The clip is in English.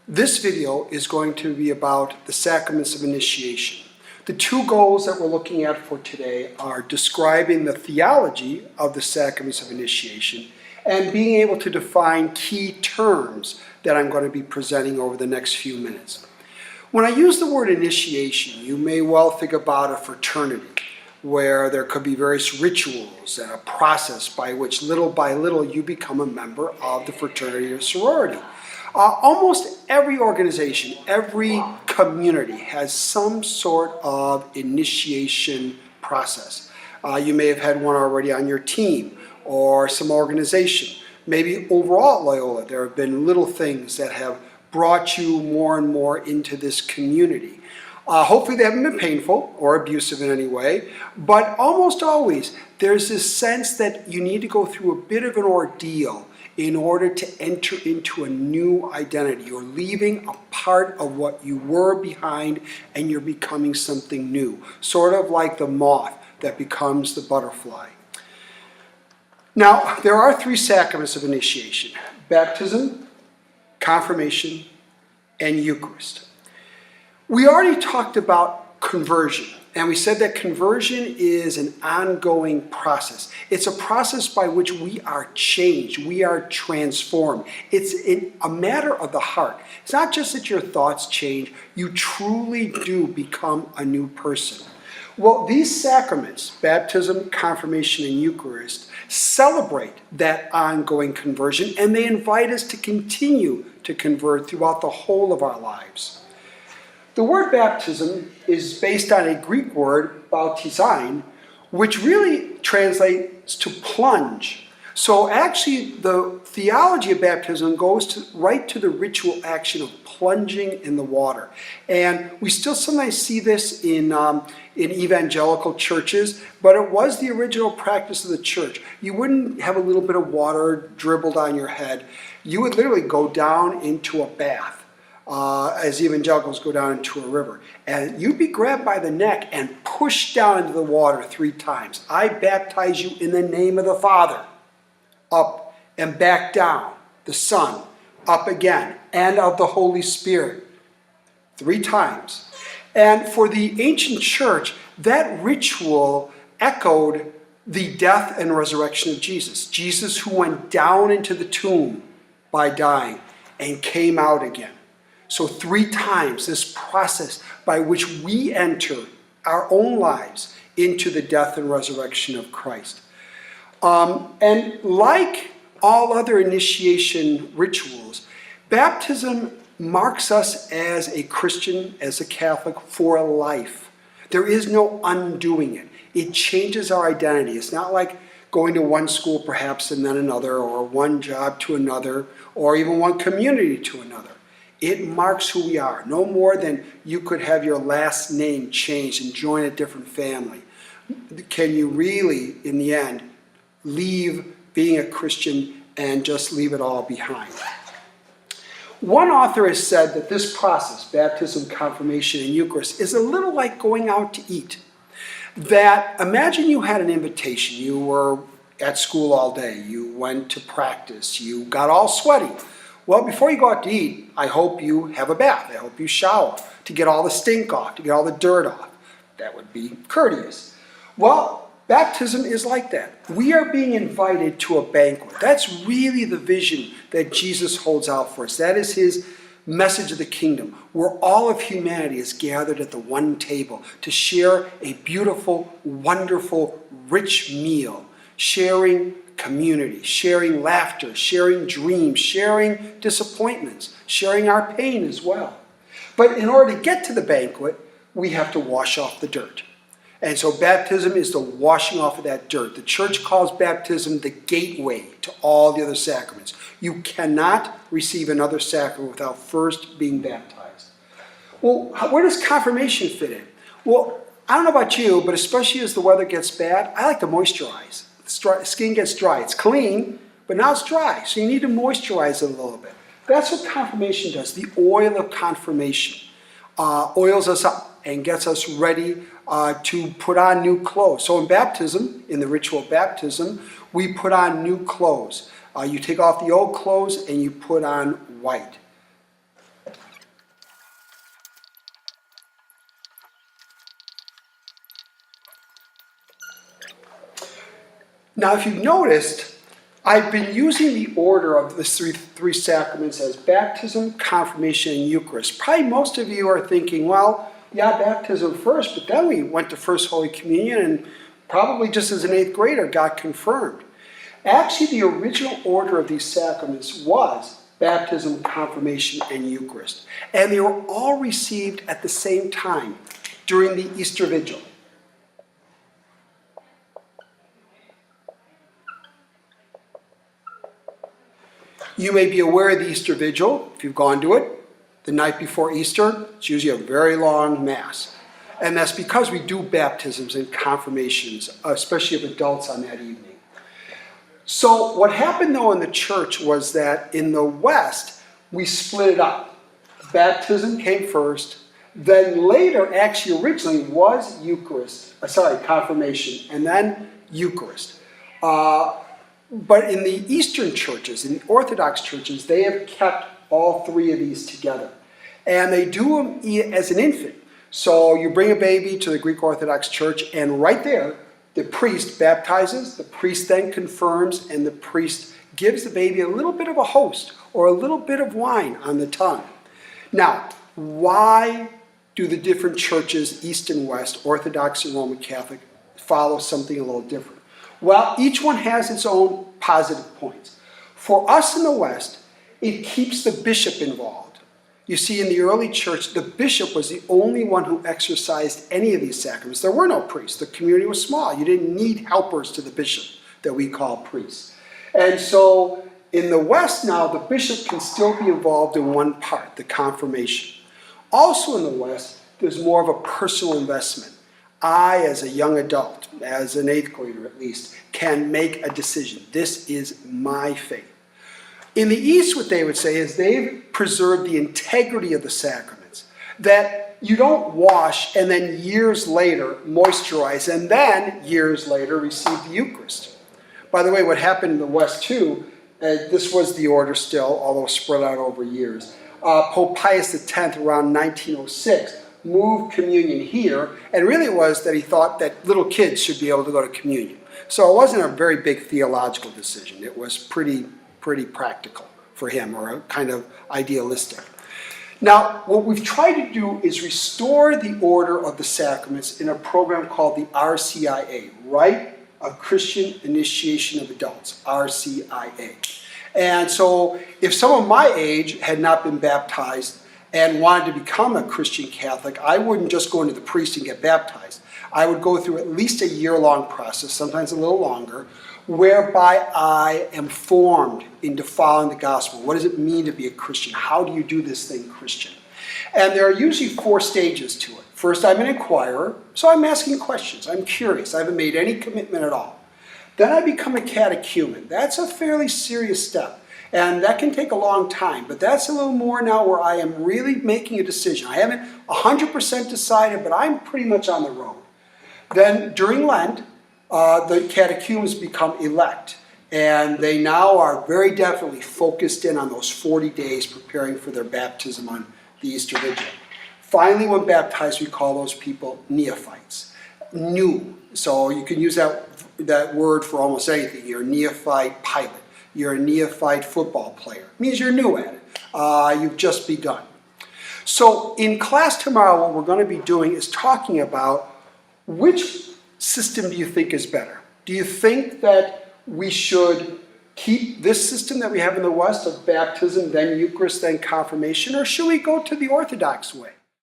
This video is going to be about the sacraments of initiation. The two goals that we're looking at for today are describing the theology of the sacraments of initiation and being able to define key terms that I'm going to be presenting over the next few minutes. When I use the word initiation, you may well think about a fraternity where there could be various rituals and a process by which little by little you become a member of the fraternity or sorority. Almost every organization, every community has some sort of initiation process. You may have had one already on your team or some organization. Maybe overall at Loyola there have been little things that have brought you more and more into this community. Hopefully they haven't been painful or abusive in any way, but almost always there's this sense that you need to go through a bit of an ordeal in order to enter into a new identity. You're leaving a part of what you were behind and you're becoming something new, sort of like the moth that becomes the butterfly. Now, there are three sacraments of initiation: baptism, confirmation, and Eucharist. We already talked about conversion, and we said that conversion is an ongoing process. It's a process by which we are changed, we are transformed. It's a matter of the heart. It's not just that your thoughts change, you truly do become a new person. Well, these sacraments, baptism, confirmation, and Eucharist, celebrate that ongoing conversion, and they invite us to continue to convert throughout the whole of our lives. The word baptism is based on a Greek word, baptizein, which really translates to plunge. So actually the theology of baptism goes right to the ritual action of plunging in the water. And we still sometimes see this in evangelical churches, but it was the original practice of the church. You wouldn't have a little bit of water dribbled on your head. You would literally go down into a bath. As evangelicals go down into a river. And you'd be grabbed by the neck and pushed down into the water 3 times. I baptize you in the name of the Father. Up and back down. The Son. Up again. And of the Holy Spirit. 3 times. And for the ancient church, that ritual echoed the death and resurrection of Jesus. Jesus who went down into the tomb by dying and came out again. So 3 times this process by which we enter our own lives into the death and resurrection of Christ. And like all other initiation rituals, baptism marks us as a Christian, as a Catholic, for life. There is no undoing it. It changes our identity. It's not like going to one school perhaps and then another, or one job to another, or even one community to another. It marks who we are, no more than you could have your last name changed and join a different family. Can you really, in the end, leave being a Christian and just leave it all behind? One author has said that this process, baptism, confirmation, and Eucharist, is a little like going out to eat. That imagine you had an invitation, you were at school all day, you went to practice, you got all sweaty. Well, before you go out to eat, I hope you have a bath. I hope you shower to get all the stink off, to get all the dirt off. That would be courteous. Well, baptism is like that. We are being invited to a banquet. That's really the vision that Jesus holds out for us. That is his message of the kingdom, where all of humanity is gathered at the one table to share a beautiful, wonderful, rich meal, sharing community, sharing laughter, sharing dreams, sharing disappointments, sharing our pain as well. But in order to get to the banquet, we have to wash off the dirt. And so baptism is the washing off of that dirt. The church calls baptism the gateway to all the other sacraments. You cannot receive another sacrament without first being baptized. Well, where does confirmation fit in? Well, I don't know about you, but especially as the weather gets bad, I like to moisturize. Skin gets dry. It's clean, but now it's dry, so you need to moisturize it a little bit. That's what confirmation does. The oil of confirmation oils us up and gets us ready to put on new clothes. So in baptism, in the ritual of baptism, we put on new clothes. You take off the old clothes and you put on white. Now, if you've noticed, I've been using the order of the three sacraments as baptism, confirmation, and Eucharist. Probably most of you are thinking, well, yeah, baptism first, but then we went to First Holy Communion and probably just as an 8th grader got confirmed. Actually, the original order of these sacraments was baptism, confirmation, and Eucharist. And they were all received at the same time during the Easter Vigil. You may be aware of the Easter Vigil, if you've gone to it. The night before Easter, it's usually a very long Mass. And that's because we do baptisms and confirmations, especially of adults on that evening. So what happened though in the church was that in the West, we split it up. Baptism came first, then later, actually originally was confirmation, and then Eucharist. But in the Eastern churches, in the Orthodox churches, they have kept all three of these together. And they do them as an infant. So you bring a baby to the Greek Orthodox Church, and right there, the priest baptizes, the priest then confirms, and the priest gives the baby a little bit of a host or a little bit of wine on the tongue. Now, why do the different churches, East and West, Orthodox and Roman Catholic, follow something a little different? Well, each one has its own positive points. For us in the West, it keeps the bishop involved. You see, in the early church, the bishop was the only one who exercised any of these sacraments. There were no priests. The community was small. You didn't need helpers to the bishop that we call priests. And so in the West now, the bishop can still be involved in one part, the confirmation. Also in the West, there's more of a personal investment. I, as a young adult, as an 8th grader at least, can make a decision. This is my faith. In the East, what they would say is they've preserved the integrity of the sacraments, that you don't wash and then years later moisturize and then years later receive the Eucharist. By the way, what happened in the West too, this was the order still, although spread out over years. Pope Pius X, around 1906, moved communion here, and really it was that he thought that little kids should be able to go to communion. So it wasn't a very big theological decision. It was pretty practical for him, or kind of idealistic. Now, what we've tried to do is restore the order of the sacraments in a program called the RCIA, Rite of Christian Initiation of Adults, RCIA. And so if someone my age had not been baptized and wanted to become a Christian Catholic, I wouldn't just go into the priest and get baptized. I would go through at least a year-long process, sometimes a little longer, whereby I am formed into following the gospel. What does it mean to be a Christian? How do you do this thing Christian? And there are usually 4 stages to it. First, I'm an inquirer, so I'm asking questions. I'm curious. I haven't made any commitment at all. Then I become a catechumen. That's a fairly serious step. And that can take a long time, but that's a little more now where I am really making a decision. I haven't 100% decided, but I'm pretty much on the road. Then during Lent, the catechumens become elect, and they now are very definitely focused in on those 40 days preparing for their baptism on the Easter Vigil. Finally, when baptized, we call those people neophytes, new. So you can use that word for almost anything. You're a neophyte pilot. You're a neophyte football player. It means you're new at it. You've just begun. So in class tomorrow, what we're going to be doing is talking about which system do you think is better? Do you think that we should keep this system that we have in the West of baptism, then Eucharist, then confirmation, or should we go to the Orthodox way?